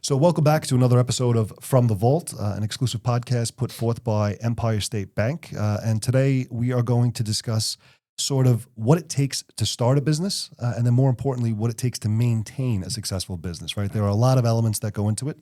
So welcome back to another episode of From the Vault, an exclusive podcast put forth by Empire State Bank. And today we are going to discuss sort of what it takes to start a business, and then more importantly, what it takes to maintain a successful business, right? There are a lot of elements that go into it.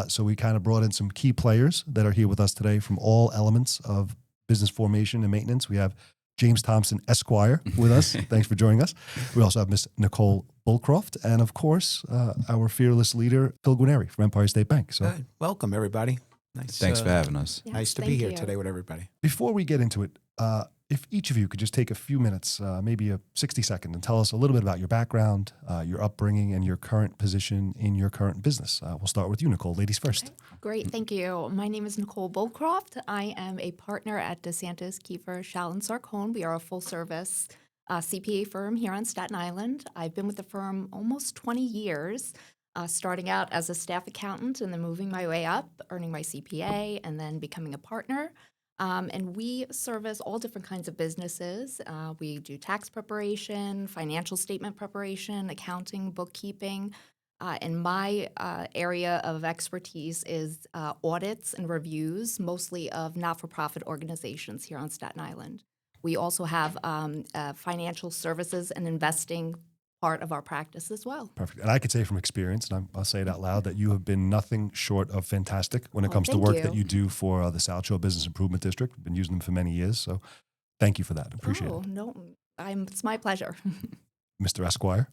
So we kind of brought in some key players that are here with us today from all elements of business formation and maintenance. We have James Thomson, Esquire, with us. Thanks for joining us. We also have Miss Nicole Bulcroft, and of course, our fearless leader, Phil Guarnieri from Empire State Bank. So, welcome everybody. Nice. Thanks for having us. Yes, nice to be here today with everybody. Before we get into it, if each of you could just take a few minutes, maybe a 60-second, and tell us a little bit about your background, your upbringing, and your current position in your current business. We'll start with you, Nicole. Ladies first. Okay. Great, thank you. My name is Nicole Bulcroft. I am a partner at DeSantis, Kiefer, Sarcone. We are a full-service CPA firm here on Staten Island. I've been with the firm almost 20 years, starting out as a staff accountant and then moving my way up, earning my CPA, and then becoming a partner. And we service all different kinds of businesses. We do tax preparation, financial statement preparation, accounting, bookkeeping. And my area of expertise is audits and reviews, mostly of not-for-profit organizations here on Staten Island. We also have financial services and investing part of our practice as well. Perfect. And I could say from experience, and I'll say it out loud, that you have been nothing short of fantastic when it comes to work that you do for the South Shore Business Improvement District. We've been using them for many years, so thank you for that. Appreciate it. No, it's my pleasure. Mr. Esquire.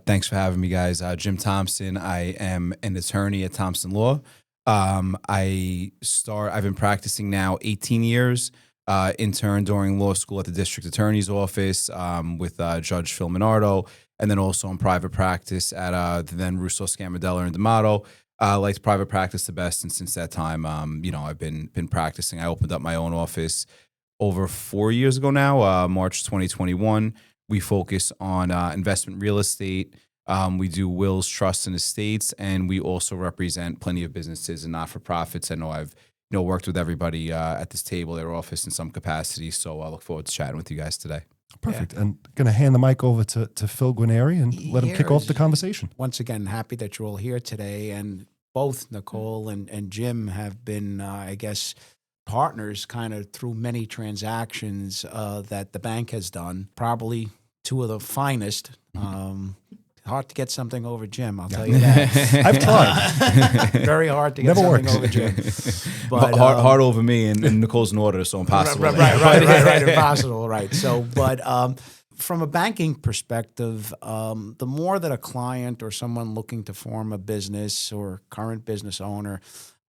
Thanks for having me, guys. Jim Thomson. I am an attorney at Thomson Law. I've been practicing now 18 years. Interned during law school at the district attorney's office with Judge Phil Minardo, and then also in private practice at the then Russo, Scammerdella, and D'Amato. Liked private practice the best, and since that time, I've been practicing. I opened up my own office over 4 years ago now, March 2021. We focus on investment real estate. We do wills, trusts, and estates, and we also represent plenty of businesses and not-for-profits. I know I've worked with everybody at this table, their office in some capacity. So I look forward to chatting with you guys today. Perfect. Yeah. And going to hand the mic over to Phil Guarnieri and let him kick off the conversation. Once again, happy that you're all here today. And both Nicole and Jim have been, I guess, partners kind of through many transactions that the bank has done. Probably two of the finest. Hard to get something over Jim, I'll tell you that. I've tried. Very hard to get something over Jim. But hard over me, and Nicole's an auditor, so impossible. Right, impossible, right. So, but from a banking perspective, the more that a client or someone looking to form a business or current business owner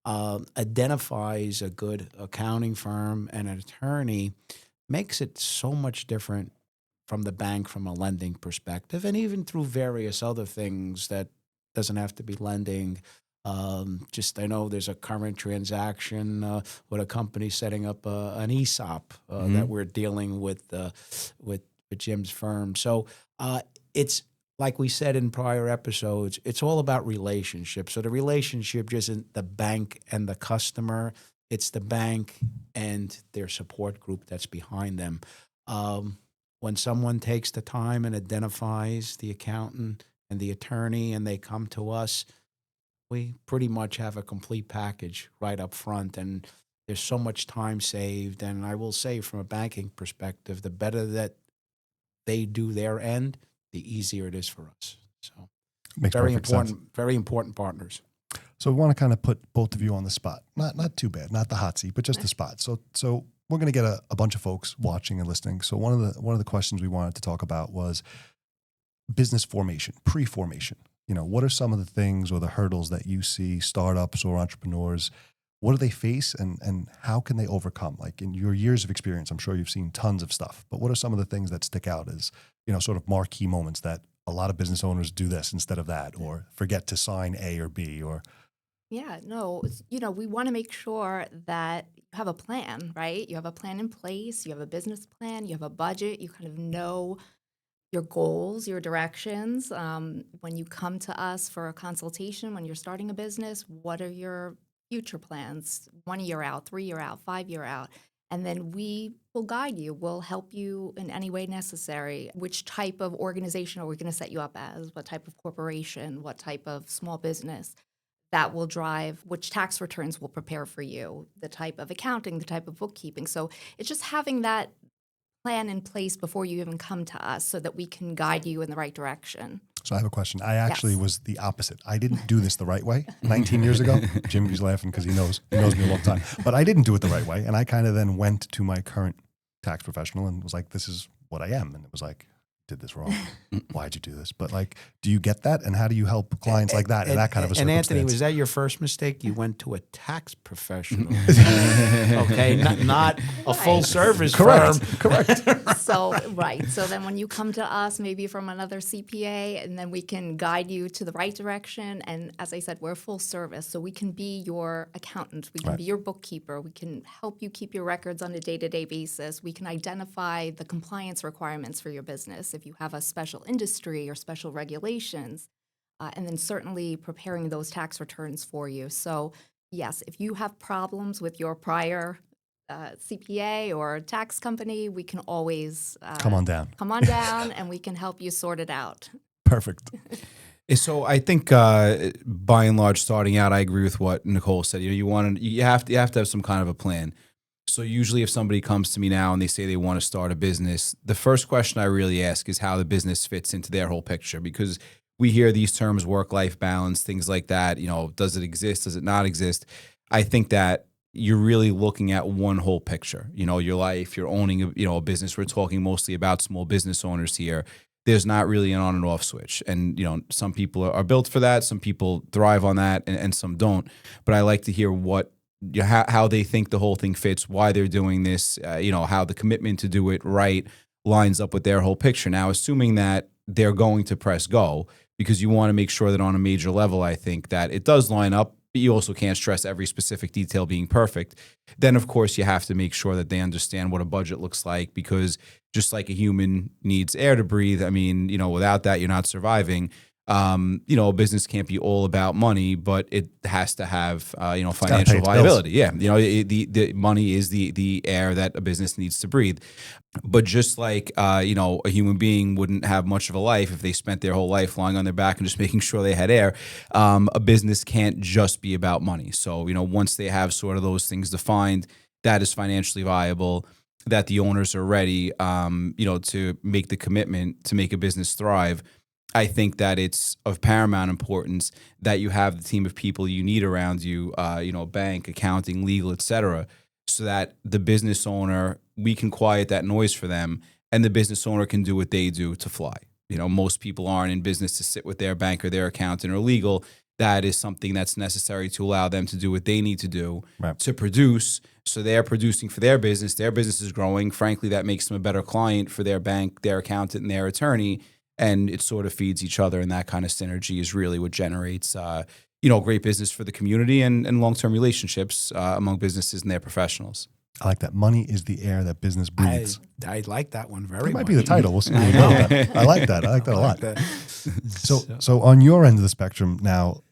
identifies a good accounting firm and an attorney, makes it so much different from the bank, from a lending perspective, and even through various other things that doesn't have to be lending. I know there's a current transaction with a company setting up an ESOP that we're dealing with Jim's firm. So it's like we said in prior episodes, it's all about relationships. So the relationship just isn't the bank and the customer, it's the bank and their support group that's behind them. When someone takes the time and identifies the accountant and the attorney and they come to us, we pretty much have a complete package right up front, and there's so much time saved. And I will say, from a banking perspective, the better that they do their end, the easier it is for us. So Makes very important important, sense. very important partners. So we want to kind of put both of you on the spot. Not too bad, not the hot seat, but just the spot. So we're going to get a bunch of folks watching and listening. So one of the questions we wanted to talk about was business formation, pre-formation. What are some of the things or the hurdles that you see startups or entrepreneurs, what do they face and how can they overcome? Like, in your years of experience, I'm sure you've seen tons of stuff, but what are some of the things that stick out as, sort of marquee moments that a lot of business owners do this instead of that, or forget to sign A or B, or... Yeah, no, we want to make sure that you have a plan, right? You have a plan in place, you have a business plan, you have a budget, you kind of know your goals, your directions. When you come to us for a consultation, when you're starting a business, what are your future plans? 1 year out, 3 year out, 5 year out. And then we will guide you. We'll help you in any way necessary. Which type of organization are we going to set you up as? What type of corporation? What type of small business? that will drive which tax returns we'll prepare for you, the type of accounting, the type of bookkeeping. So it's just having that plan in place before you even come to us so that we can guide you in the right direction. So I have a question. I actually Yes. was the opposite. I didn't do this the right way 19 years ago. Jimmy's laughing because he knows me a long time. But I didn't do it the right way. And I kind of then went to my current tax professional and was like, this is what I am. And it was like, did this wrong. Why'd you do this? But like, do you get that? And how do you help clients like that in that kind of a And circumstance? Anthony, was that your first mistake? You went to a tax professional, okay, not a full service firm. Correct. So, right. So then when you come to us, maybe from another CPA, and then we can guide you to the right direction. And as I said, we're full service. So we can be your accountant. We can be your bookkeeper. We can help you keep your records on a day-to-day basis. We can identify the compliance requirements for your business if you have a special industry or special regulations, and then certainly preparing those tax returns for you. So yes, if you have problems with your prior CPA or tax company, we can always Come on down. And we can help you sort it out. Perfect. So I think by and large, starting out, I agree with what Nicole said. You have to have some kind of a plan. So usually if somebody comes to me now and they say they want to start a business, the first question I really ask is how the business fits into their whole picture, because we hear these terms, work-life balance, things like that. Does it exist? Does it not exist? I think that you're really looking at one whole picture. Your life, you're owning a business. We're talking mostly about small business owners here. There's not really an on and off switch. And, some people are built for that. Some people thrive on that and some don't. But I like to hear how they think the whole thing fits, why they're doing this, how the commitment to do it right lines up with their whole picture. Now, assuming that they're going to press go, because you want to make sure that on a major level, I think that it does line up, but you also can't stress every specific detail being perfect. Then, of course, you have to make sure that they understand what a budget looks like, because just like a human needs air to breathe, without that, you're not surviving. A business can't be all about money, but it has to have, financial viability. Yeah. The money is the air that a business needs to breathe. But just like, a human being wouldn't have much of a life if they spent their whole life lying on their back and just making sure they had air, a business can't just be about money. So, once they have sort of those things defined, that is financially viable, that the owners are ready, to make the commitment to make a business thrive, I think that it's of paramount importance that you have the team of people you need around you, bank, accounting, legal, et cetera, so that the business owner, we can quiet that noise for them, and the business owner can do what they do to fly. Most people aren't in business to sit with their bank or their accountant or legal. That is something that's necessary to allow them to do what they need to do to produce. So they're producing for their business. Their business is growing. Frankly, that makes them a better client for their bank, their accountant, and their attorney. And it sort of feeds each other, and that kind of synergy is really what generates, great business for the community and long-term relationships among businesses and their professionals. I like that. Money is the air that business breathes. I like that one very much. It might be the title. We'll see. I like that. I like that a lot. So on your end of the spectrum now,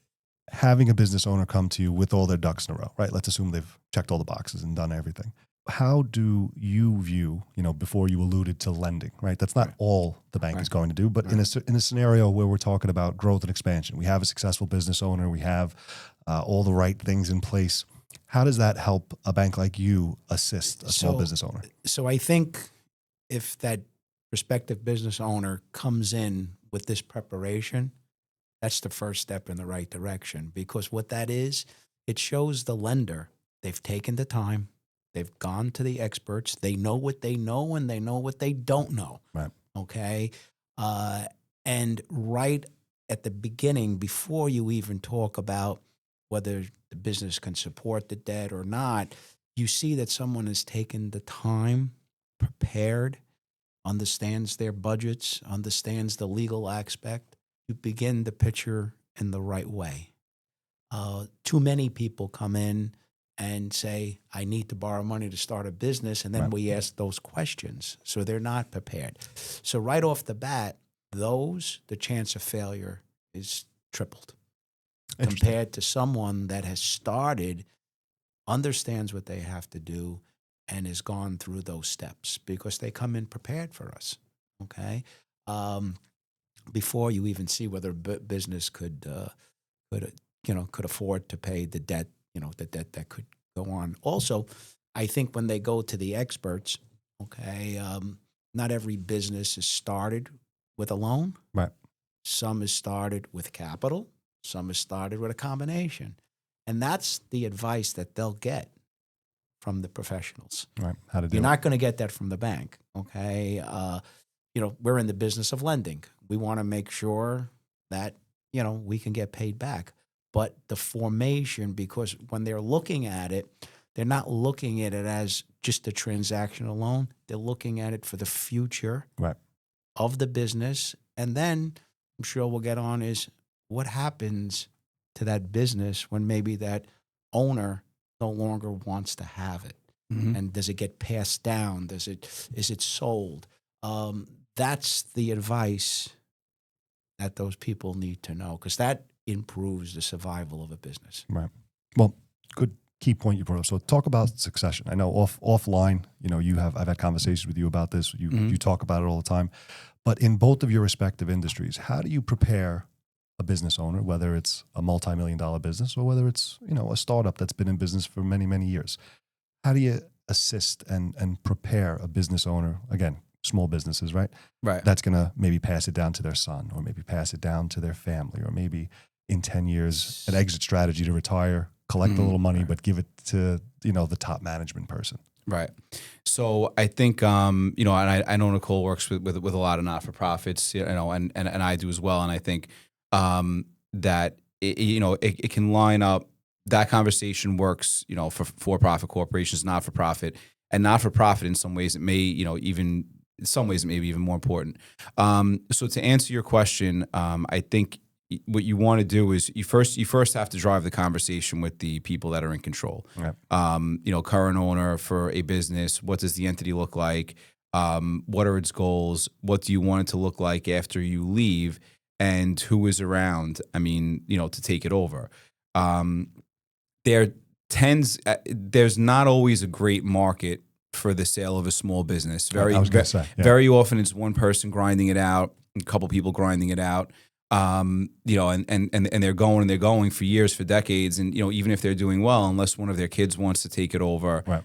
having a business owner come to you with all their ducks in a row, right? Let's assume they've checked all the boxes and done everything. How do you view, before you alluded to lending, right? That's not all the bank is going to do, but in a scenario where we're talking about growth and expansion, we have a successful business owner, we have all the right things in place. How does that help a bank like you assist a small business owner? So I think if that prospective business owner comes in with this preparation, that's the first step in the right direction, because what that is, it shows the lender they've taken the time. They've gone to the experts. They know what they know, and they know what they don't know. Right. Okay. And right at the beginning, before you even talk about whether the business can support the debt or not, you see that someone has taken the time, prepared, understands their budgets, understands the legal aspect. You begin the picture in the right way. Too many people come in and say, I need to borrow money to start a business, and then we ask those questions. So they're not prepared. So right off the bat, the chance of failure is tripled compared to someone that has started, understands what they have to do, and has gone through those steps, because they come in prepared for us, okay? Before you even see whether business could could afford to pay the debt, the debt that could go on. Also, I think when they go to the experts, okay, not every business is started with a loan. Right. Some is started with capital. Some is started with a combination. And that's the advice that they'll get from the professionals. Right. How to do You're it. not going to get that from the bank, okay? We're in the business of lending. We want to make sure that, we can get paid back. But the formation, because when they're looking at it, they're not looking at it as just a transactional loan. They're looking at it for the future Right. of the business. And then I'm sure we'll get on is what happens to that business when maybe that owner no longer wants to have it. Mm-hmm. And does it get passed down? Is it sold? That's the advice that those people need to know, because that improves the survival of a business. Right. Well, good key point you brought up. So talk about succession. I know offline, I've had conversations with you about this. You talk about it all the time. But in both of your respective industries, how do you prepare a business owner, whether it's a multi-million-dollar business or whether it's, a startup that's been in business for many, many years? How do you assist and prepare a business owner, again, small businesses, right? Right. That's going to maybe pass it down to their son, or maybe pass it down to their family, or maybe in 10 years, an exit strategy to retire, collect a little money, but give it to, the top management person. Right. So I think, and I know Nicole works with a lot of not-for-profits, and I do as well. And I think that, it can line up. That conversation works, for for-profit corporations, not-for-profit, and not-for-profit in some ways it may, even in some ways it may be even more important. So to answer your question, I think what you want to do is you first have to drive the conversation with the people that are in control. Right. Current owner for a business. What does the entity look like? What are its goals? What do you want it to look like after you leave? And who is around? To take it over. There's not always a great market for the sale of a small business. I was going to say, yeah. Very often it's one person grinding it out, a couple people grinding it out. And they're going for years, for decades, and even if they're doing well, unless one of their kids wants to take it over, right.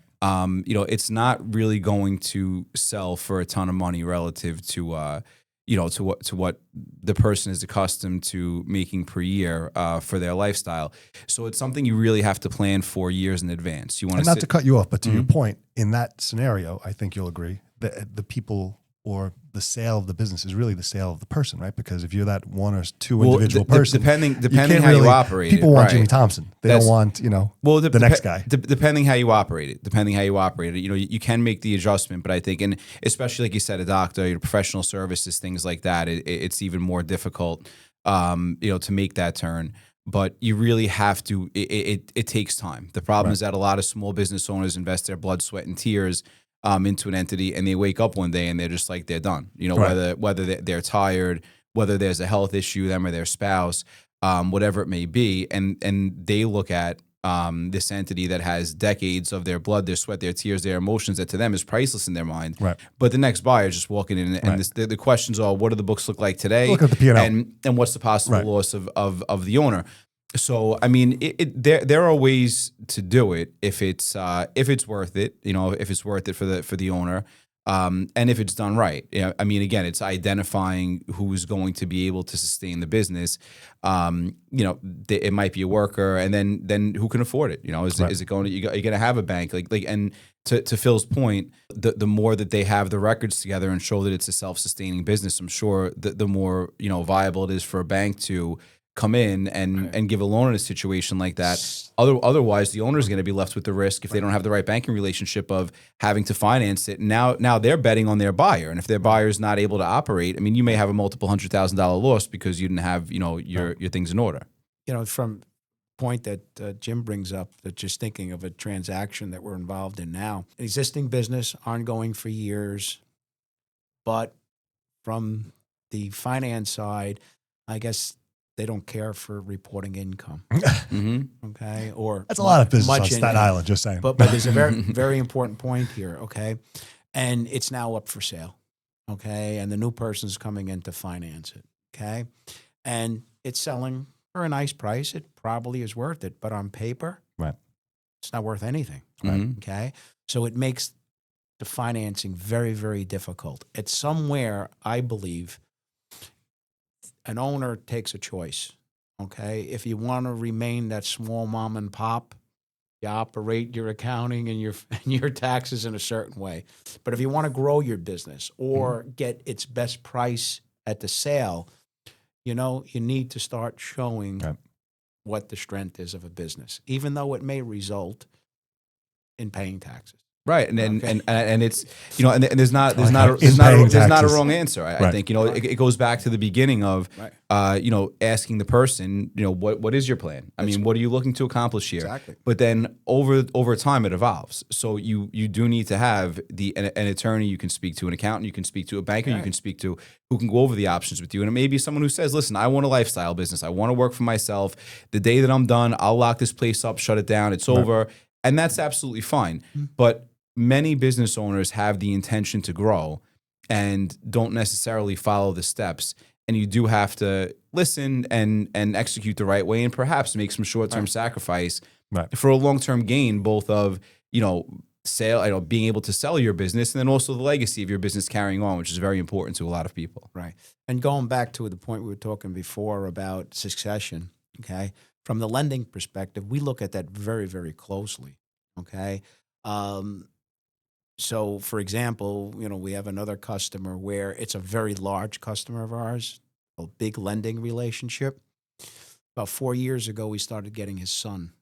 It's not really going to sell for a ton of money relative to to what the person is accustomed to making per year for their lifestyle. So it's something you really have to plan for years in advance. You want and not to cut you off, but to your point, in that scenario, I think you'll agree that the people or the sale of the business is really the sale of the person, right? Because if you're that one or two individual person, depending how you operate people it, want right. Jimmy Thomson. They don't want, the next guy. Depending how you operate it, you can make the adjustment, but I think, and especially like you said, a doctor, professional services, things like that, it's even more difficult, to make that turn. But you really have to. It takes time. The problem is that a lot of small business owners invest their blood, sweat, and tears into an entity, and they wake up one day and they're just like they're done. Whether they're tired, whether there's a health issue, them or their spouse, whatever it may be, and they look at this entity that has decades of their blood, their sweat, their tears, their emotions that to them is priceless in their mind. Right. But the next buyer is just walking in, and the questions are, what do the books look like today? Look at the P&L. and what's the possible loss of the owner? So there are ways to do it if it's worth it, if it's worth it for the owner, and if it's done right. Again, it's identifying who's going to be able to sustain the business. It might be a worker, and then who can afford it? Is it going to you're going to have a bank like and to Phil's point, the more that they have the records together and show that it's a self-sustaining business, I'm sure the more viable it is for a bank to come in and give a loan in a situation like that. Otherwise, the owner is going to be left with the risk if they don't have the right banking relationship of having to finance it. Now they're betting on their buyer, and if their buyer is not able to operate, you may have a multiple $100,000 loss because you didn't have your things in order. From point that Jim brings up, that just thinking of a transaction that we're involved in now, existing business, ongoing for years, but from the finance side, I guess they don't care for reporting income. Okay, or that's a lot of business on Staten Island. Just saying, but there's a very very important point here. Okay, and it's now up for sale. Okay, and the new person's coming in to finance it. Okay, and it's selling for a nice price, it probably is worth it. But on paper, Right. it's not worth anything. Mhm. Okay. So it makes the financing very, very difficult. It's somewhere, I believe, an owner takes a choice. Okay. If you want to remain that small mom and pop, you operate your accounting and your and your taxes in a certain way. But if you want to grow your business or get its best price at the sale, you need to start showing Right. what the strength is of a business, even though it may result in paying taxes. Right, and Okay. and it's and there's not In paying there's not a taxes. wrong answer. I Right. think it goes back to the beginning of Right. asking the person what is your plan? I mean, what are you looking to accomplish here? Exactly. But then over time it evolves. So you do need to have an attorney you can speak to, an accountant you can speak to, a banker you Right. can speak to, who can go over the options with you. And it may be someone who says, listen, I want a lifestyle business. I want to work for myself. The day that I'm done, I'll lock this place up, shut it down. It's over, and that's absolutely fine. But many business owners have the intention to grow and don't necessarily follow the steps. And you do have to listen and execute the right way and perhaps make some short-term sacrifice Right. for a long-term gain, both of, sale, being able to sell your business and then also the legacy of your business carrying on, which is very important to a lot of people. Right. And going back to the point we were talking before about succession, okay, from the lending perspective, we look at that very, very closely, okay? So, for example, we have another customer where it's a very large customer of ours, a big lending relationship. About 4 years ago, we started getting his son.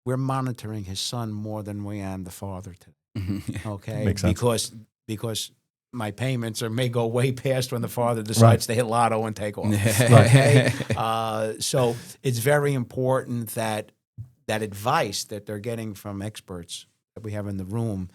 We're monitoring his son more than we am the father today. Okay, Makes sense. because my payments may go way past when the father decides to hit lotto and take off. Right. Okay, so it's very important that advice that they're getting from experts that we have in the room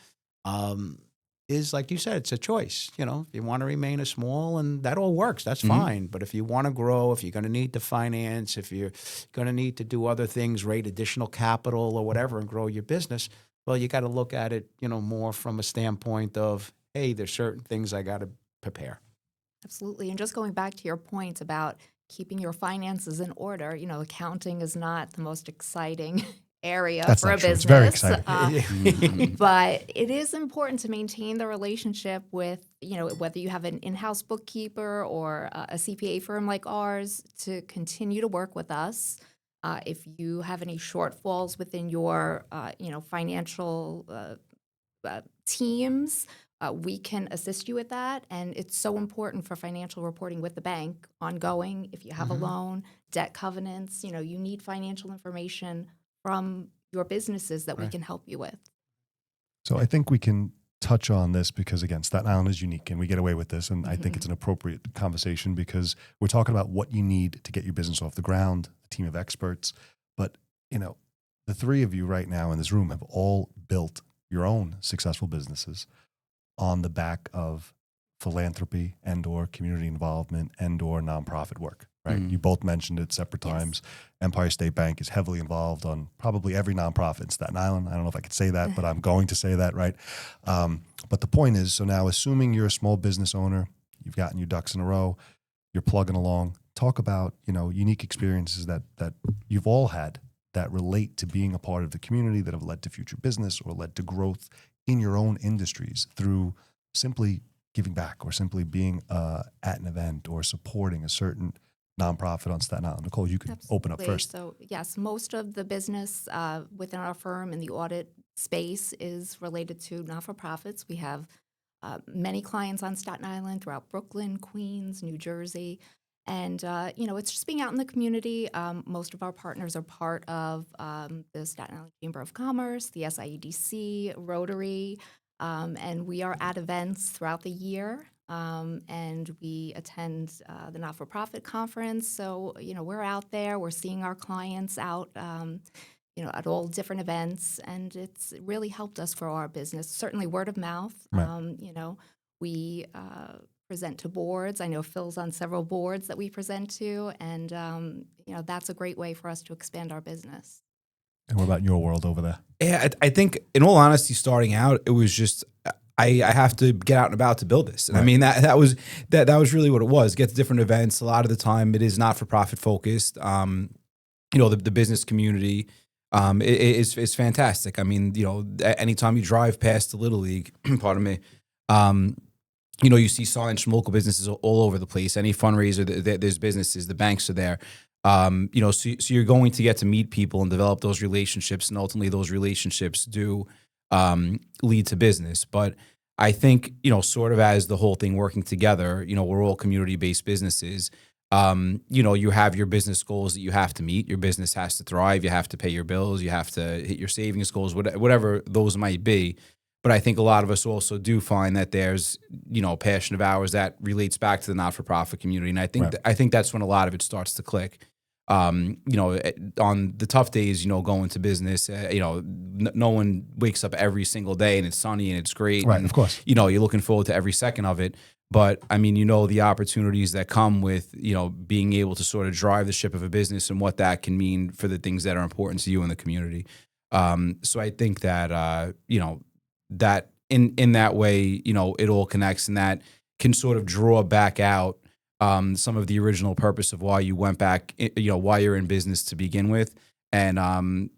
is, like you said, it's a choice. If you want to remain a small, and that all works, that's fine. But if you want to grow, if you're going to need to finance, if you're going to need to do other things, raise additional capital or whatever, and grow your business, well, you got to look at it, more from a standpoint of, hey, there's certain things I got to prepare. Absolutely. And just going back to your point about keeping your finances in order, accounting is not the most exciting area That's for a not true. business. It's very exciting. But it is important to maintain the relationship with, whether you have an in-house bookkeeper or a CPA firm like ours, to continue to work with us. If you have any shortfalls within your, financial teams, we can assist you with that. And it's so important for financial reporting with the bank, ongoing. If you have a loan, debt covenants, you need financial information from your businesses that we can help you with. So I think we can touch on this because, again, Staten Island is unique and we get away with this. And I think it's an appropriate conversation because we're talking about what you need to get your business off the ground, a team of experts. But, the three of you right now in this room have all built your own successful businesses on the back of philanthropy and or community involvement and or nonprofit work, right? You both mentioned it separate times. Empire State Bank is heavily involved on probably every nonprofit in Staten Island. I don't know if I could say that, but I'm going to say that, right? But the point is, so now assuming you're a small business owner, you've gotten your ducks in a row, you're plugging along, talk about, unique experiences that you've all had that relate to being a part of the community that have led to future business or led to growth in your own industries through simply giving back or simply being at an event or supporting a certain nonprofit on Staten Island. Nicole, you can open up first. So yes, most of the business within our firm in the audit space is related to not-for-profits. We have many clients on Staten Island, throughout Brooklyn, Queens, New Jersey. And, it's just being out in the community. Most of our partners are part of the Staten Island Chamber of Commerce, the SIEDC, Rotary, and we are at events throughout the year. And we attend the not-for-profit conference. So, we're out there. We're seeing our clients out, at all different events. And it's really helped us grow our business. Certainly word of mouth. Right. We present to boards. I know Phil's on several boards that we present to. And, that's a great way for us to expand our business. And what about your world over there? Yeah, I think, in all honesty, starting out, it was just I have to get out and about to build this. And I mean that was really what it was. Get to different events. A lot of the time, it is not for profit focused. the business community is fantastic. I mean, anytime you drive past the Little League, pardon me, you see signs from local businesses all over the place. Any fundraiser, there's businesses, the banks are there. So you're going to get to meet people and develop those relationships, and ultimately those relationships do lead to business. But I think, sort of as the whole thing working together, we're all community-based businesses. You have your business goals that you have to meet. Your business has to thrive. You have to pay your bills. You have to hit your savings goals, whatever those might be. But I think a lot of us also do find that there's, a passion of ours that relates back to the not-for-profit community. And I think I think that's when a lot of it starts to click. On the tough days, going to business, no one wakes up every single day and it's sunny and it's great. Right, and, of course. You're looking forward to every second of it. But I mean, the opportunities that come with, being able to sort of drive the ship of a business and what that can mean for the things that are important to you in the community. So I think that, that in that way, it all connects, and that can sort of draw back out some of the original purpose of why you went back, why you're in business to begin with. And,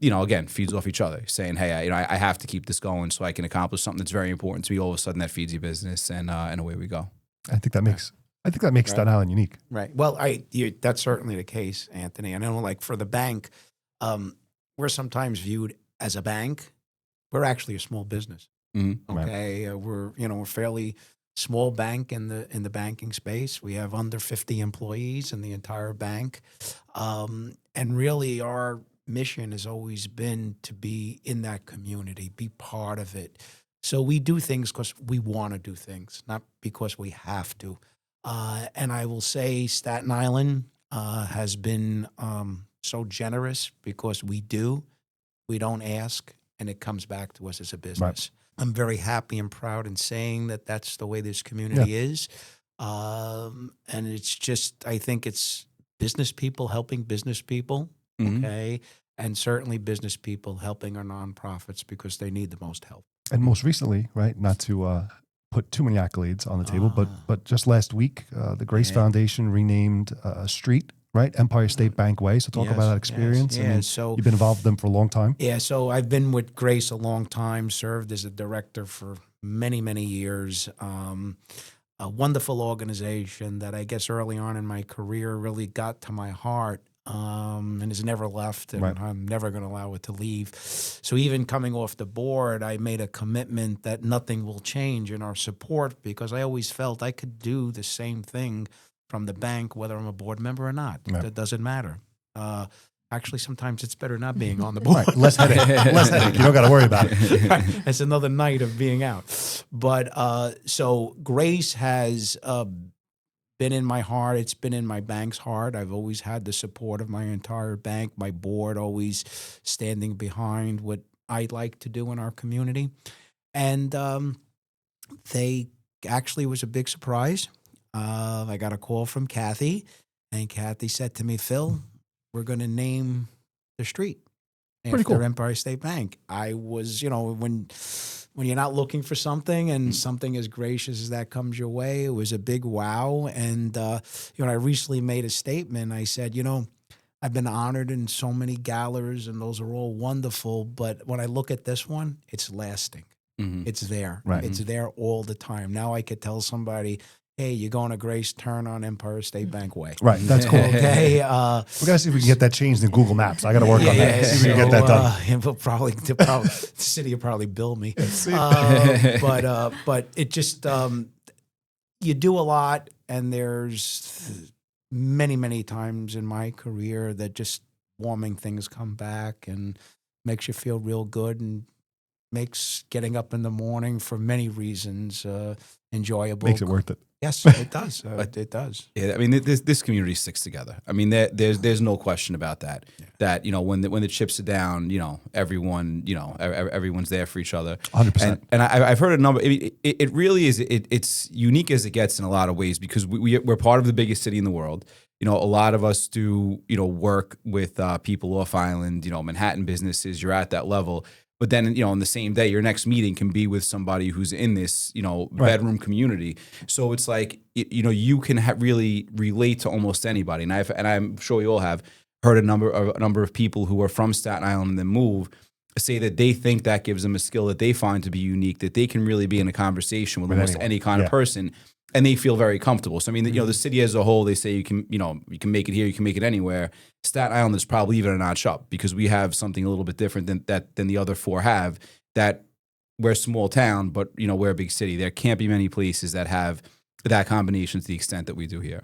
again, feeds off each other, saying, hey, I have to keep this going so I can accomplish something that's very important to me. All of a sudden that feeds your business, and away we go. I think that makes Staten Island unique. Right. Well, that's certainly the case, Anthony. I know, like for the bank, we're sometimes viewed as a bank. We're actually a small business. Mm-hmm. Okay, we're fairly small bank in the banking space. We have under 50 employees in the entire bank, and really our mission has always been to be in that community, be part of it. So we do things because we want to do things, not because we have to. And I will say Staten Island has been so generous because we don't ask, and it comes back to us as a business. Right. I'm very happy and proud in saying that that's the way this community is. And it's just, I think it's business people helping business people, okay? And certainly business people helping our nonprofits because they need the most help. And most recently, right, not to put too many accolades on the table, but just last week, the Grace Foundation renamed a street, right, Empire State Bank Way. So talk about that experience. Yes. I mean, So you've been involved with them for a long time. Yeah, so I've been with Grace a long time, served as a director for many, many years. A wonderful organization that I guess early on in my career really got to my heart. And has never left, and I'm never going to allow it to leave. So even coming off the board, I made a commitment that nothing will change in our support because I always felt I could do the same thing from the bank, whether I'm a board member or not. Right. That doesn't matter. Actually, sometimes it's better not being on the board. Right. Less headache. You don't got to worry about it. Right. It's another night of being out. But so Grace has been in my heart. It's been in my bank's heart. I've always had the support of my entire bank, my board always standing behind what I'd like to do in our community. And they actually was a big surprise. I got a call from Kathy, and Kathy said to me, Phil, we're going to name the street after Empire State Bank. I was, when you're not looking for something and something as gracious as that comes your way, it was a big wow. And, I recently made a statement. I said, I've been honored in so many galas, and those are all wonderful. But when I look at this one, it's lasting. Mm-hmm. It's there. Right. It's there all the time. Now I could tell somebody, hey, you're going to Grace, turn on Empire State Bank Way. Right, that's cool. Okay. We got to see if we can get that changed in Google Maps. I got to work on that. See if we can get that done. We'll probably, the city will probably bill me. But it just, you do a lot, and there's many, many times in my career that just warming things come back and makes you feel real good and makes getting up in the morning for many reasons enjoyable. Makes it worth it. Yes, it does. It does. Yeah, I mean, this community sticks together. I mean, there's no question about that. Yeah. That when the chips are down, everyone, everyone's there for each other. 100%. And I've heard a number. It really is. It's unique as it gets in a lot of ways because we're part of the biggest city in the world. A lot of us do work with people off island. Manhattan businesses. You're at that level. But then, on the same day, your next meeting can be with somebody who's in this, bedroom community. So it's like, you can really relate to almost anybody. And I'm sure you all have. heard a number of people who are from Staten Island and then move say that they think that gives them a skill that they find to be unique, that they can really be in a conversation with almost anyone. any kind of person, and they feel very comfortable. So I mean, the city as a whole, they say you can make it here, you can make it anywhere. Staten Island is probably even a notch up because we have something a little bit different than the other four have. That we're a small town, but we're a big city. There can't be many places that have that combination to the extent that we do here.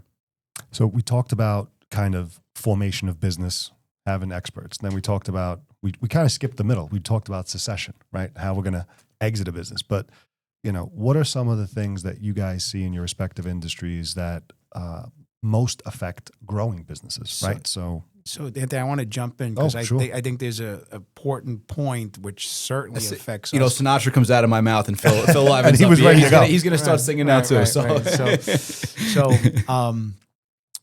So we talked about kind of formation of business, having experts. Then we talked about, we kind of skipped the middle. We talked about succession, right? How we're going to exit a business. But, what are some of the things that you guys see in your respective industries that most affect growing businesses, right? So Anthony, I want to jump in because sure. I think there's an important point which certainly affects us. Sinatra comes out of my mouth and Phil Live and he was ready to go. He's going to start singing now too.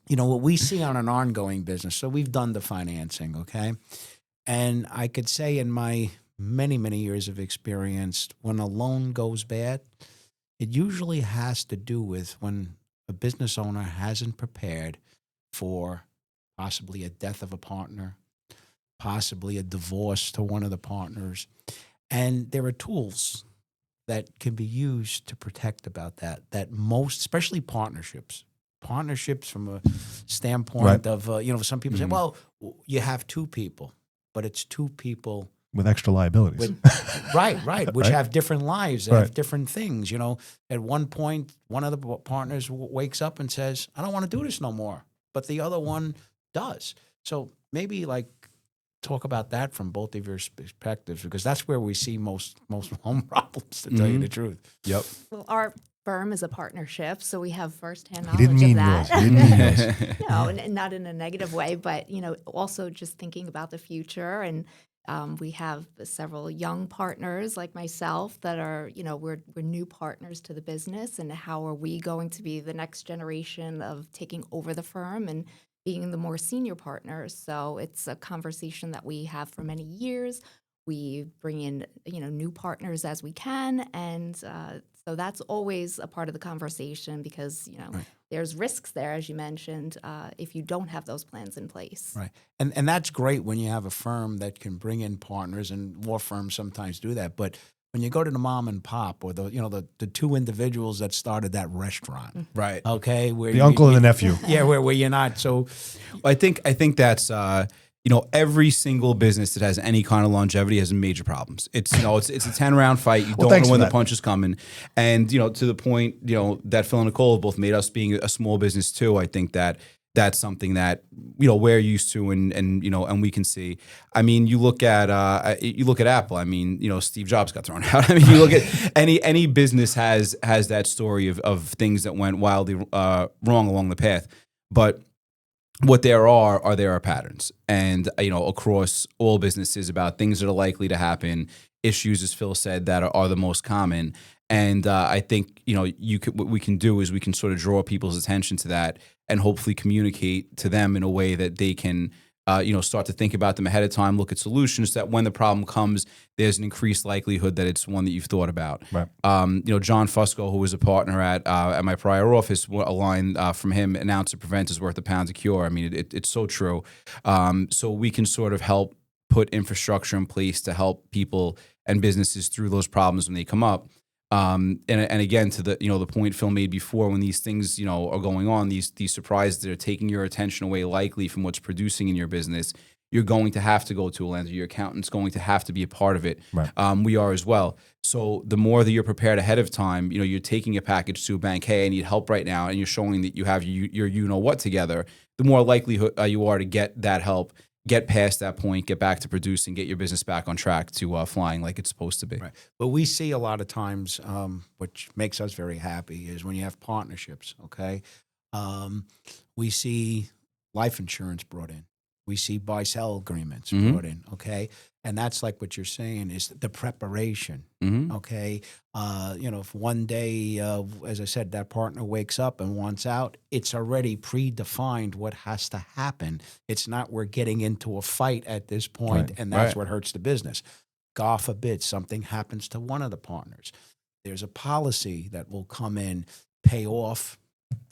What we see on an ongoing business, so we've done the financing, okay? And I could say in my many, many years of experience, when a loan goes bad, it usually has to do with when a business owner hasn't prepared for possibly a death of a partner, possibly a divorce to one of the partners. And there are tools that can be used to protect about that most, especially partnerships from a standpoint of, some people say, well, you have two people, but it's two people with extra liabilities. Which have different lives, that have different things. At one point, one of the partners wakes up and says, I don't want to do this no more. But the other one does. So maybe talk about that from both of your perspectives, because that's where we see most home problems, to tell you the truth. Yep. Well, our firm is a partnership, so we have firsthand He didn't knowledge mean of yours. that. He didn't mean yours. No, and not in a negative way, but also just thinking about the future. And we have several young partners like myself that are, we're new partners to the business, and how are we going to be the next generation of taking over the firm and being the more senior partners. So it's a conversation that we have for many years. We bring in, new partners as we can. And so that's always a part of the conversation because, there's risks there, as you mentioned, if you don't have those plans in place. Right. And that's great when you have a firm that can bring in partners, and law firms sometimes do that. But when you go to the mom and pop, or the two individuals that started that restaurant, Right. Okay, where The uncle and the nephew. Yeah, where you're not. So I think that's every single business that has any kind of longevity has major problems. It's it's a 10-round fight. You don't know when the punch is coming. And to the point that Phil and Nicole have both made, us being a small business too, I think that's something that we're used to and we can see. I mean, you look at Apple. I mean, Steve Jobs got thrown out. I mean, you look at any business has that story of things that went wildly wrong along the path. But what there are patterns, and across all businesses, about things that are likely to happen, issues, as Phil said, that are the most common. And I think what we can do is we can sort of draw people's attention to that, and hopefully communicate to them in a way that they can start to think about them ahead of time, look at solutions, that when the problem comes, there's an increased likelihood that it's one that you've thought about. Right. John Fusco, who was a partner at my prior office, a line from him: "An ounce to prevent is worth a pound to cure." I mean, it's so true. So we can sort of help put infrastructure in place to help people and businesses through those problems when they come up. And again, to the point Phil made before, when these things are going on, these surprises that are taking your attention away likely from what's producing in your business, you're going to have to go to a lender. Your accountant's going to have to be a part of it. Right. We are as well. So the more that you're prepared ahead of time, you're taking a package to a bank. Hey, I need help right now, and you're showing that you have your what together. The more likelihood you are to get that help, get past that point, get back to producing, get your business back on track to flying like it's supposed to be. Right. But we see a lot of times, which makes us very happy, is when you have partnerships, okay? We see life insurance brought in. We see buy-sell agreements brought in, okay? And that's like what you're saying is the preparation, okay? If one day, as I said, that partner wakes up and wants out, it's already predefined what has to happen. It's not we're getting into a fight at this point, and that's what hurts the business. God forbid something happens to one of the partners. There's a policy that will come in, pay off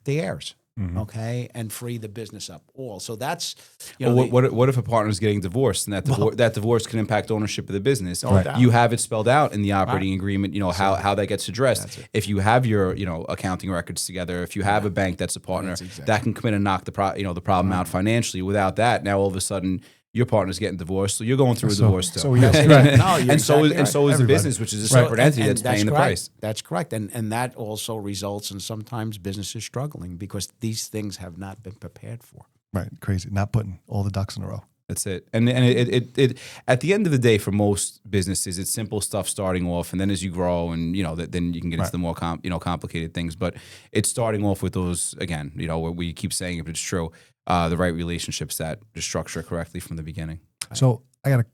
the heirs. okay, and free the business up all. So that's, Well, what if a partner is getting divorced and that divorce can impact ownership of the business? doubt. You have it spelled out in the operating agreement, how that gets addressed. If you have your, accounting records together, if you have a bank that's a partner, that can come in and knock the problem out financially. Without that, now all of a sudden your partner's getting divorced, so you're going through a divorce too. So yes, right. No, you're so is the business, which is a separate entity that's paying the price. That's correct, and that also results in sometimes businesses struggling because these things have not been prepared for. Right, crazy. Not putting all the ducks in a row. That's it. And it at the end of the day, for most businesses, it's simple stuff starting off, and then as you grow, and then you can get into the more complicated things. But it's starting off with those, again, what we keep saying, if it's true, the right relationships that just structure correctly from the beginning. So I got a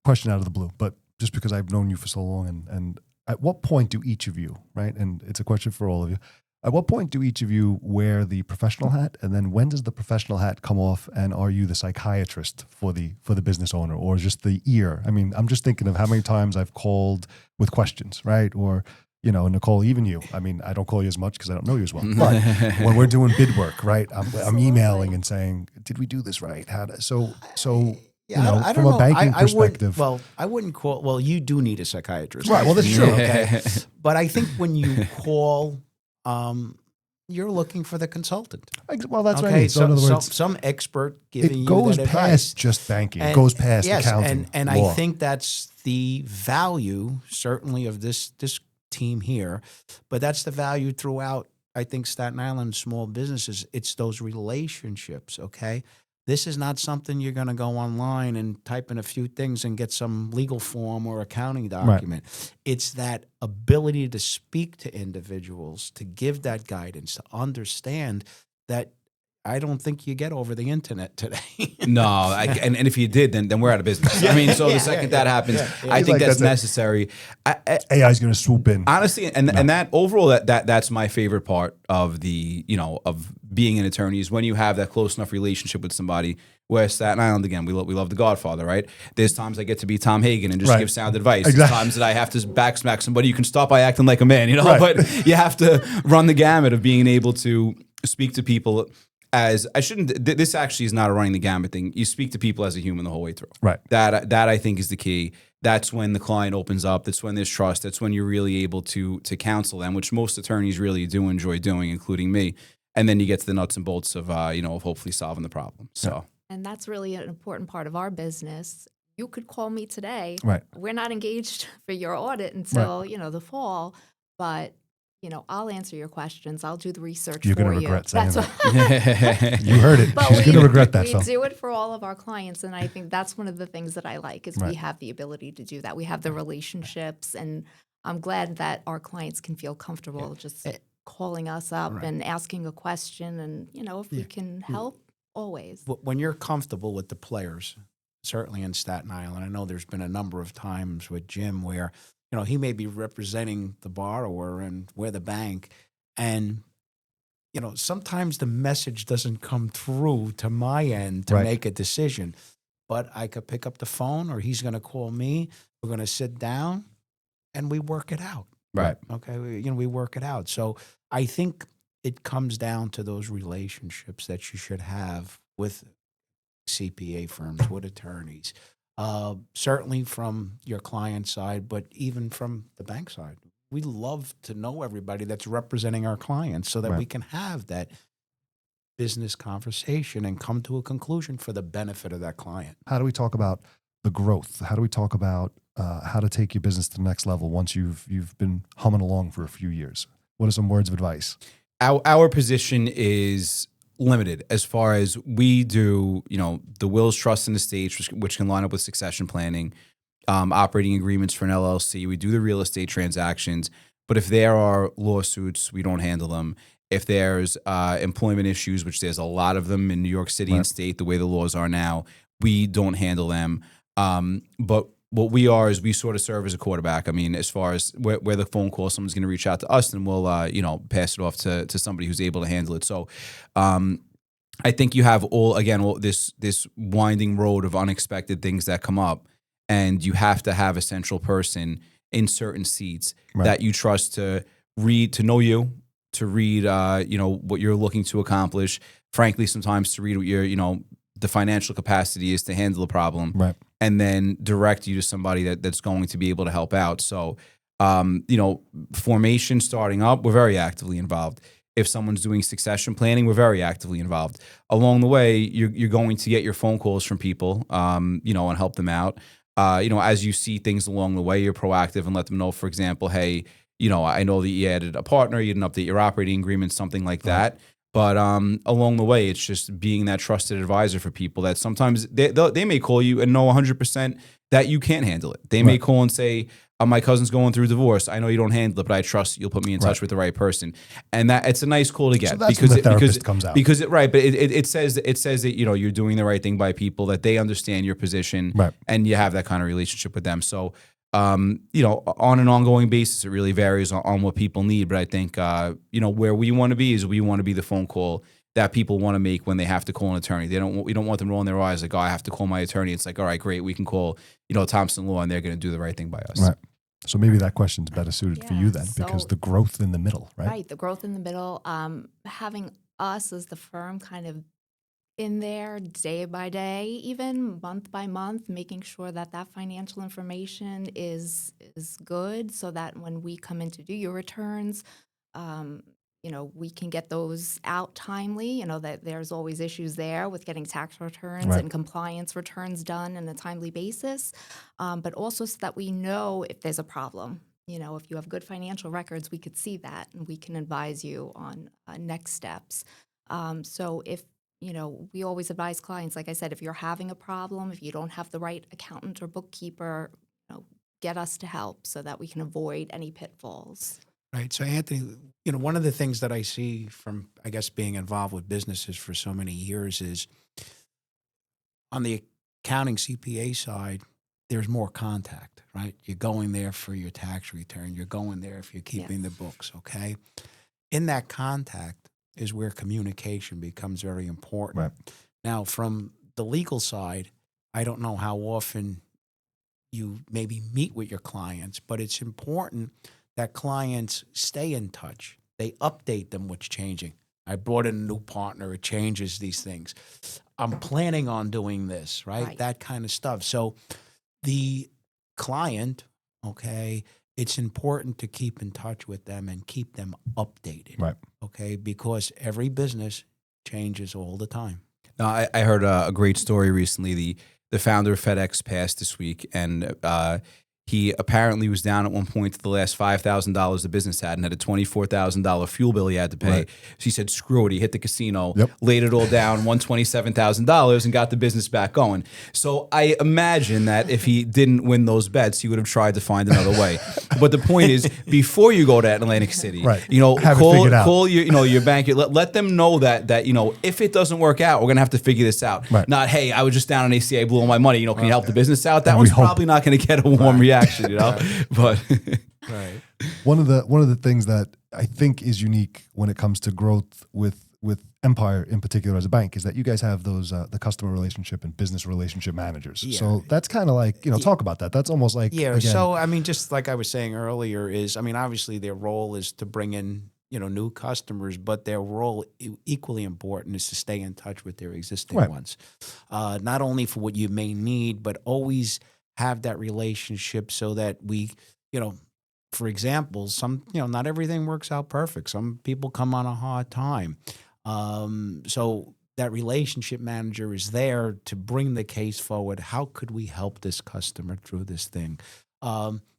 question out of the blue, but just because I've known you for so long, and at what point do each of you, right? And it's a question for all of you. At what point do each of you wear the professional hat, and then when does the professional hat come off, and are you the psychiatrist for the business owner, or just the ear? I mean, I'm just thinking of how many times I've called with questions, right? Or, Nicole, even you. I mean, I don't call you as much because I don't know you as well. But when we're doing bid work, right, I'm emailing and saying, did we do this right? I don't from know. a banking perspective. I wouldn't call. Well, you do need a psychiatrist, Right, well, that's true. Okay, but I think when you call, you're looking for the consultant. Well, that's okay? right. So in other words, some expert giving it goes you that past advice. just banking. And, it goes past yes, accounting. and law. I think that's the value, certainly, of this team here, but that's the value throughout, I think, Staten Island small businesses. It's those relationships, okay? This is not something you're going to go online and type in a few things and get some legal form or accounting document. Right. It's that ability to speak to individuals, to give that guidance, to understand that I don't think you get over the internet today. No, and if you did, then we're out of business. I mean, so the second that happens, I think that's necessary. AI is going to swoop in. Honestly, and that overall, that's my favorite part of the of being an attorney is when you have that close enough relationship with somebody. Where Staten Island, again, we love The Godfather, right? There's times I get to be Tom Hagen and just give sound advice. Exactly. There's times that I have to backsmack somebody. You can stop by acting like a man, but you have to run the gamut of being able to speak to people. This actually is not a running the gamut thing. You speak to people as a human the whole way through. Right. That I think is the key. That's when the client opens up. That's when there's trust. That's when you're really able to counsel them, which most attorneys really do enjoy doing, including me. And then you get to the nuts and bolts of of hopefully solving the problem. So. And that's really an important part of our business. You could call me today. Right. We're not engaged for your audit until the fall, but I'll answer your questions. I'll do the research for you. You're going to regret saying that. You heard it. She's going to regret that. We do it for all of our clients, and I think that's one of the things that I like is we have the ability to do that. We have the relationships, and I'm glad that our clients can feel comfortable just calling us up and asking a question, and if we can help, always. When you're comfortable with the players, certainly in Staten Island, I know there's been a number of times with Jim where he may be representing the borrower and we're the bank. And, sometimes the message doesn't come through to my end to make a decision. But I could pick up the phone or he's going to call me. We're going to sit down and we work it out. Right. Okay. We work it out. So I think it comes down to those relationships that you should have with CPA firms, with attorneys. Certainly from your client side, but even from the bank side. We love to know everybody that's representing our clients so that we can have that business conversation and come to a conclusion for the benefit of that client. How do we talk about the growth? How do we talk about how to take your business to the next level once you've been humming along for a few years? What are some words of advice? Our position is limited as far as we do, the wills, trusts, and estates, which can line up with succession planning, operating agreements for an LLC. We do the real estate transactions, but if there are lawsuits, we don't handle them. If there's employment issues, which there's a lot of them in New York City and state, the way the laws are now, we don't handle them. But what we are is we sort of serve as a quarterback. I mean, as far as where the phone call, someone's going to reach out to us, and we'll, pass it off to somebody who's able to handle it. So, I think you have this winding road of unexpected things that come up, and you have to have a central person in certain seats that you trust to know you, to read, what you're looking to accomplish. Frankly, sometimes to read what your, the financial capacity is to handle the problem, Right. and then direct you to somebody that's going to be able to help out. So, formation starting up, we're very actively involved. If someone's doing succession planning, we're very actively involved. Along the way, you're going to get your phone calls from people, and help them out. As you see things along the way, you're proactive and let them know, for example, hey, I know that you added a partner, you didn't update your operating agreement, something like that. But along the way, it's just being that trusted advisor for people that sometimes they may call you and know 100% that you can't handle it. They may call and say, my cousin's going through a divorce. I know you don't handle it, but I trust you'll put me in touch with the right person. And that it's a nice call to get. So that's when the therapist comes out. But it says that you're doing the right thing by people, that they understand your position, and you have that kind of relationship with them. So on an ongoing basis, it really varies on what people need. But I think, where we want to be is we want to be the phone call that people want to make when they have to call an attorney. We don't want them rolling their eyes like, oh, I have to call my attorney. It's like, all right, great. We can call, Thomson Law, and they're going to do the right thing by us. Right. So maybe that question's better suited for you then, because the growth in the middle, right? Right. The growth in the middle, having us as the firm kind of in there day by day, even month by month, making sure that financial information is good, so that when we come in to do your returns, we can get those out timely. That there's always issues there with getting tax returns and compliance returns done on a timely basis, but also so that we know if there's a problem. If you have good financial records, we could see that, and we can advise you on next steps. So if we always advise clients, like I said, if you're having a problem, if you don't have the right accountant or bookkeeper, get us to help so that we can avoid any pitfalls. Right. So, Anthony, one of the things that I see from, I guess, being involved with businesses for so many years is on the accounting CPA side, there's more contact, right? You're going there for your tax return. You're going there if you're keeping the books, okay? In that contact is where communication becomes very important. Right. Now, from the legal side, I don't know how often you maybe meet with your clients, but it's important that clients stay in touch. They update them what's changing. I brought in a new partner. It changes these things. I'm planning on doing this, right? That kind of stuff. So the client, okay, it's important to keep in touch with them and keep them updated, okay, because every business changes all the time. Now, I heard a great story recently. The founder of FedEx passed this week, and he apparently was down at one point to the last $5,000 the business had, and had a $24,000 fuel bill he had to pay. So he said, screw it. He hit the casino, laid it all down, won $27,000, and got the business back going. So I imagine that if he didn't win those bets, he would have tried to find another way. But the point is, before you go to Atlantic City, call your bank. Let them know that if it doesn't work out, we're gonna have to figure this out. Not, hey, I was just down on ACA, blew all my money. Can you help the business out? That one's probably not going to get a warm reaction. But one of the things that I think is unique when it comes to growth with Empire in particular as a bank is that you guys have those the customer relationship and business relationship managers. So that's kind of like talk about that. That's almost like again, so I mean, just like I was saying earlier, obviously their role is to bring in new customers, but their role equally important is to stay in touch with their existing ones, not only for what you may need, but always have that relationship so that we, for example, not everything works out perfect. Some people come on a hard time. So that relationship manager is there to bring the case forward. How could we help this customer through this thing?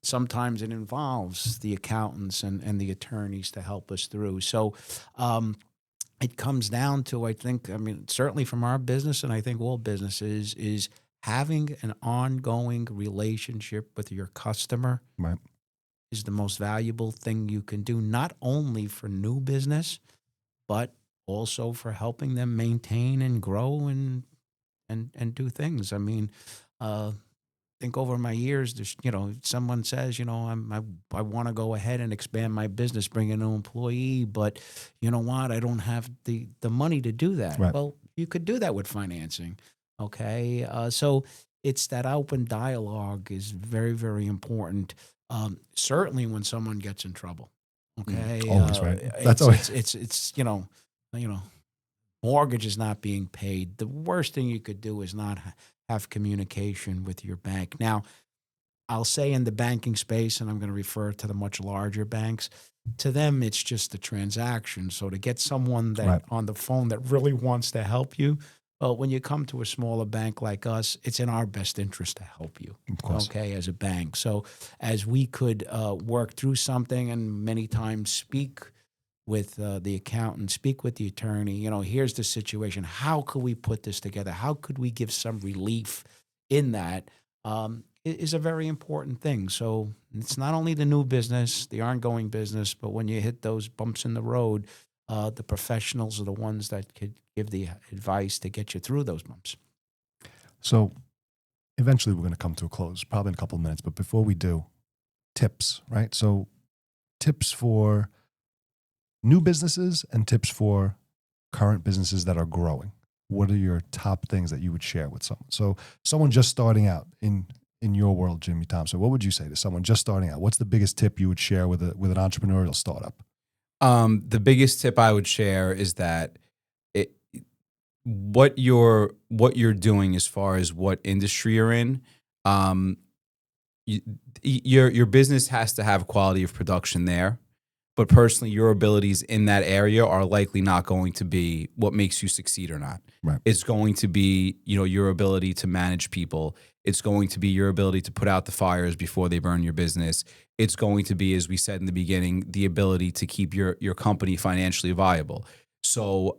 Sometimes it involves the accountants and the attorneys to help us through. So it comes down to, certainly from our business, and I think all businesses, is having an ongoing relationship with your customer is the most valuable thing you can do, not only for new business, but also for helping them maintain and grow and do things. I mean, I think over my years, there's, someone says, I want to go ahead and expand my business, bring in an employee, but you know what? I don't have the money to do that. Well, you could do that with financing. Okay. So it's that open dialogue is very, very important. Certainly when someone gets in trouble. Okay, Always, right? That's always. it's mortgage is not being paid. The worst thing you could do is not have communication with your bank. Now, I'll say in the banking space, and I'm going to refer to the much larger banks, to them, it's just a transaction. So to get someone that Right. on the phone that really wants to help you, well, when you come to a smaller bank like us, it's in our best interest to help you, Of course. okay, as a bank. So as we could work through something and many times speak with the accountant, speak with the attorney, here's the situation. How could we put this together? How could we give some relief in that? Is a very important thing. So it's not only the new business, the ongoing business, but when you hit those bumps in the road, the professionals are the ones that could give the advice to get you through those bumps. So eventually we're going to come to a close, probably in a couple of minutes. But before we do, tips, right? So tips for new businesses and tips for current businesses that are growing. What are your top things that you would share with someone? So someone just starting out in your world, Jimmy Thomson, what would you say to someone just starting out? What's the biggest tip you would share with an entrepreneurial startup? The biggest tip I would share is that what you're doing as far as what industry you're in, your business has to have quality of production there. But personally, your abilities in that area are likely not going to be what makes you succeed or not. Right. It's going to be, your ability to manage people. It's going to be your ability to put out the fires before they burn your business. It's going to be, as we said in the beginning, the ability to keep your company financially viable. So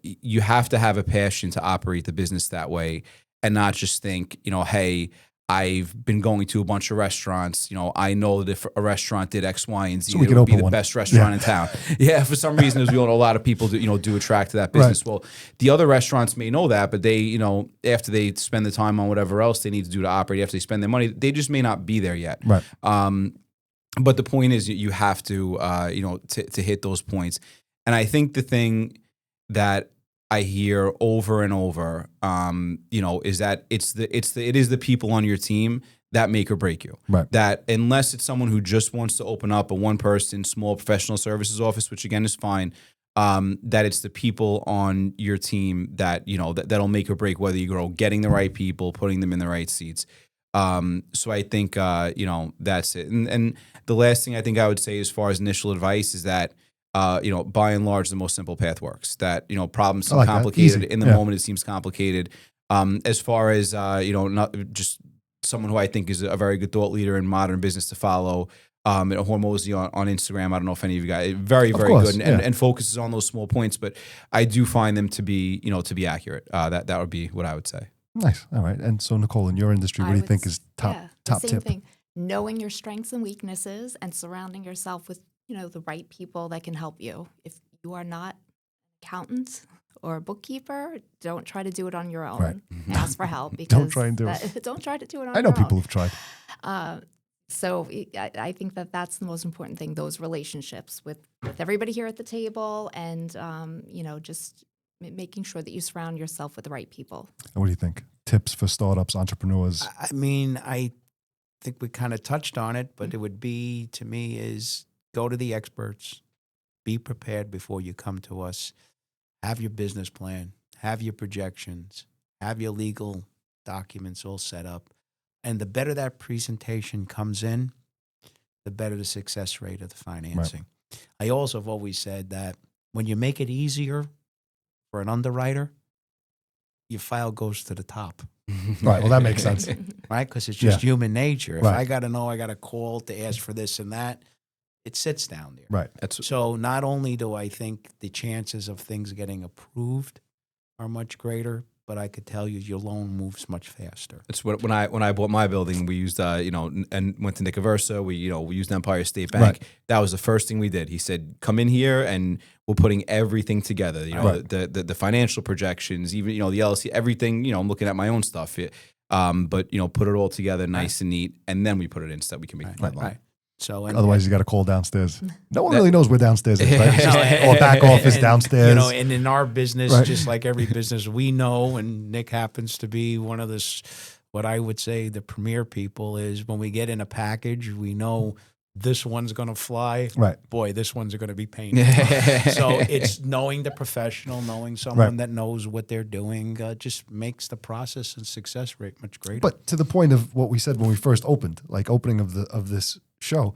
you have to have a passion to operate the business that way and not just think, hey, I've been going to a bunch of restaurants. I know that if a restaurant did X, Y, and Z, So we it could would be open the one. best restaurant in town. Yeah, for some reason, as we all know, a lot of people do attract to that business. Right. Well, the other restaurants may know that, but they, after they spend the time on whatever else they need to do to operate, after they spend their money, they just may not be there yet. Right. But the point is, you have to, to hit those points. And I think the thing that I hear over and over, is that it is the people on your team that make or break you. Right. That unless it's someone who just wants to open up a one-person small professional services office, which again is fine, that it's the people on your team that that'll make or break whether you grow. Getting the right people, putting them in the right seats. So I think that's it. And the last thing I think I would say as far as initial advice is that by and large the most simple path works. That problems seem complicated in the moment. It seems complicated. As far as not just someone who I think is a very good thought leader in modern business to follow. Hormozy on Instagram. I don't know if any of you guys, very good and focuses on those small points, but I do find them to be accurate. That would be what I would say. Nice. All right. And so Nicole, in your industry, what do you think is top same tip? Thing. Knowing your strengths and weaknesses and surrounding yourself with, the right people that can help you. If you are not an accountant or a bookkeeper, don't try to do it on your own. Right. Ask for help. Because Don't try and do it. Don't try to do it on I know your people own. who've tried. So I think that's the most important thing, those relationships with everybody here at the table and, just making sure that you surround yourself with the right people. And what do you think? Tips for startups, entrepreneurs? I mean, I think we kind of touched on it, but it would be, to me, is go to the experts, be prepared before you come to us, have your business plan, have your projections, have your legal documents all set up. And the better that presentation comes in, the better the success rate of the financing. Right. I also have always said that when you make it easier for an underwriter, your file goes to the top. Right. Well, that makes sense. Right? Because it's just human nature. If right. I got to know, I got to call to ask for this and that, it sits down there. Right. So not only do I think the chances of things getting approved are much greater, but I could tell you your loan moves much faster. It's when I bought my building, we used and went to Nick Aversa. We used Empire State Bank. Right. That was the first thing we did. He said, "Come in here and we're putting everything together. Right. the financial projections, even the LLC, everything. I'm looking at my own stuff. But put it all together, nice and neat, and then we put it in so that we can make the loan." Right. So otherwise, you got to call downstairs. No one really knows where downstairs is, right? Or back office downstairs. And in our business, right. Just like every business, we know, and Nick happens to be one of what I would say the premier people is when we get in a package, we know this one's going to fly. Right. Boy, this one's going to be painful. So it's knowing the professional, knowing someone that knows what they're doing, just makes the process and success rate much greater. But to the point of what we said when we first opened, like opening of this show,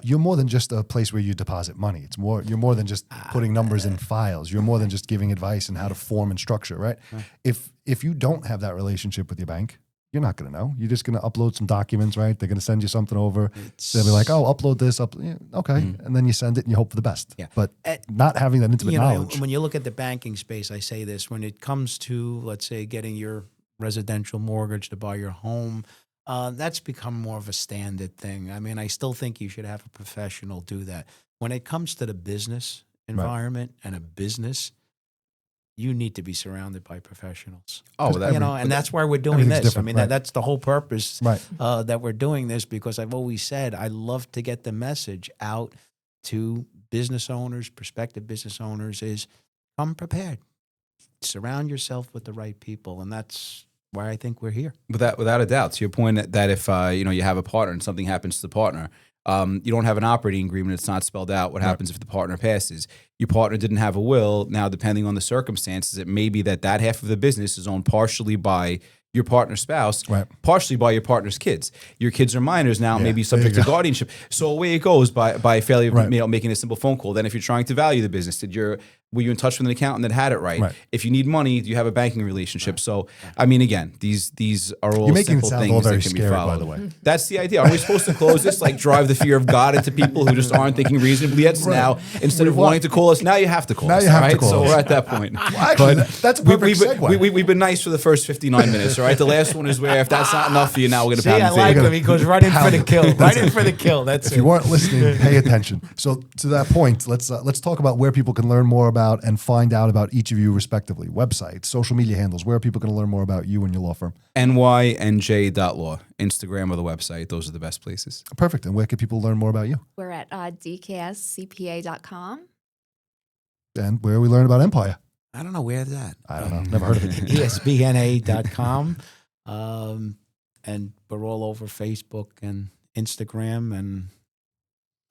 you're more than just a place where you deposit money. You're more than just putting numbers in files. You're more than just giving advice on how to form and structure, right? If you don't have that relationship with your bank, you're not going to know. You're just going to upload some documents, right? They're going to send you something over. They'll be like, "Oh, upload this." Okay, and then you send it and you hope for the best. Yeah. But not having that intimate knowledge. When you look at the banking space, I say this: when it comes to, let's say, getting your residential mortgage to buy your home, that's become more of a standard thing. I mean, I still think you should have a professional do that. When it comes to the business environment and a business, you need to be surrounded by professionals. Oh, and that's why we're doing this. I mean, right. that's the whole purpose that we're doing this, because I've always said I love to get the message out to business owners, prospective business owners, is come prepared. Surround yourself with the right people, and that's why I think we're here. Without a doubt. To your point that if you have a partner and something happens to the partner, you don't have an operating agreement. It's not spelled out what happens if the partner passes. Your partner didn't have a will. Now, depending on the circumstances, it may be that half of the business is owned partially by your partner's spouse, partially by your partner's kids. Your kids are minors now, maybe subject to guardianship. So away it goes by failure of making a simple phone call. Then if you're trying to value the business, were you in touch with an accountant that had it right? If you need money, do you have a banking relationship? So, I mean, again, these are all simple things that can be followed. By the way. That's the idea. Are we supposed to close this, like drive the fear of God into people who just aren't thinking reasonably yet? So now, instead of wanting to call us, now you have to call us. You have to call so us. we're at that point. Well, actually, that's a perfect segue. We've been nice for the first 59 minutes, all right? The last one is where if that's not enough for you, now we're going to See, pound I the like table. him. He goes right in for the kill. Right in for the kill. That's If it. you weren't listening, pay attention. So to that point, let's talk about where people can learn more about and find out about each of you respectively. Websites, social media handles, where are people going to learn more about you and your law firm? nynj.law. Instagram or the website. Those are the best places. Perfect. And where can people learn more about you? We're at dkscpa.com. And where we learn about Empire? I don't know where's that. I don't know. Never heard of it. ESBNA.com. And we're all over Facebook and Instagram and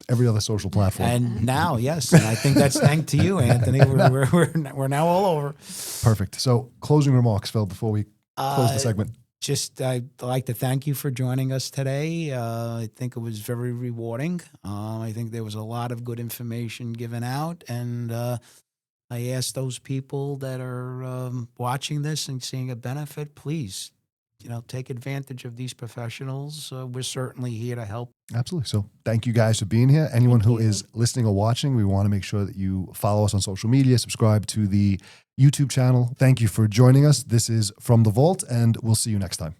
Every other social platform. And now, yes, and I think that's thanks to you, Anthony. We're now all over. Perfect. So closing remarks, Phil, before we close the segment. I'd like to thank you for joining us today. I think it was very rewarding. I think there was a lot of good information given out, and I ask those people that are watching this and seeing a benefit, please, take advantage of these professionals. We're certainly here to help. Absolutely. So thank you guys for being here. Anyone who is listening or watching, we want to make sure that you follow us on social media, subscribe to the YouTube channel. Thank you for joining us. This is From the Vault, and we'll see you next time.